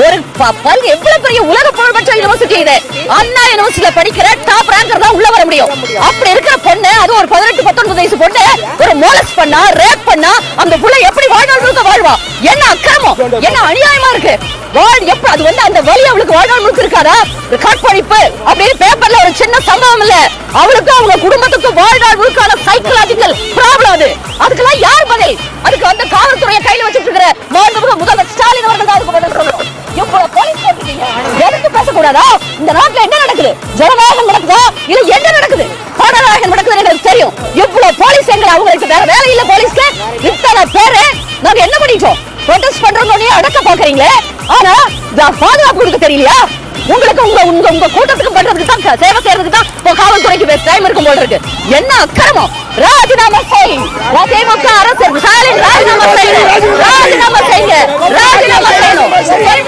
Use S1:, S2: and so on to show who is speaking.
S1: ஒரு எவ்வளவு பெரிய உலக புகழ்பெற்ற யூனிவர்சிட்டி இது. அண்ணா யூனிவர்சிட்டியில படிக்கிற டாப் ரேங்கர் தான் உள்ள வர முடியும். அப்படி இருக்கிற பொண்ணு, அது ஒரு 18-19 வயசு பொண்ணு ஒரு மோலஸ் பண்ணா, ரேப் பண்ணா, அந்த புள்ள எப்படி வாழ்நாள் முழுக்க வாழ்வா? என்ன அக்கிரமம், என்ன அநியாயமா இருக்கு. அது வந்து அந்த வழி அவளுக்கு வாழ்நாள் முழுக்க இருக்காதா? கற்பழிப்பு அப்படின்னு பேப்பர்ல ஒரு சின்ன சம்பவம் இல்ல, அவளுக்கு அவங்க குடும்பத்துக்கு வாழ்நாள் முழுக்கான சைக்கலாஜிக்கல் ப்ராப்ளம் அது. அதுக்கெல்லாம் யார் பதில்? அதுக்கு வந்து காவல்துறையை கையில வச்சுட்டு இருக்கிற மாண்புமிகு முதல்வர் ஸ்டாலின் அவர்கள் தான் அதுக்கு பதில் சொல்லணும். இவ்வளவு போலீஸ் போட்டுட்டீங்க, எதுக்கு பேசக்கூடாதா? இந்த நாட்டுல என்ன நடக்குது? ஜனநாயகம் நடக்குதா இல்ல என்ன நடக்குது? பாடநாயகம் நடக்குதுன்னு எனக்கு தெரியும். இவ்வளவு போலீஸ் எங்களை, அவங்களுக்கு வேற வேலை இல்ல போலீஸ்ல. இத்தனை பேரு நாங்க என்ன பண்ணிட்டோம்? ப்ரொடெஸ்ட் பண்றோம்னு அடக்க பாக்குறீங்களே, ஆனா பாதுகாப்பு கொடுக்க தெரியலையா உங்களுக்கு? உங்க கூட்டத்துக்கு பண்றதுக்கு தான், சேவை செய்யறதுக்கு தான் காவல்துறைக்கு டைம் இருக்கும் போல இருக்கு. என்ன அக்கிரமம்! ராஜினாமா செய். திமுக அரசு ஸ்டாலின் ராஜினாமா செய்யுங்க, ராஜினாமா செய்யுங்க, ராஜினாமா செய்யணும்.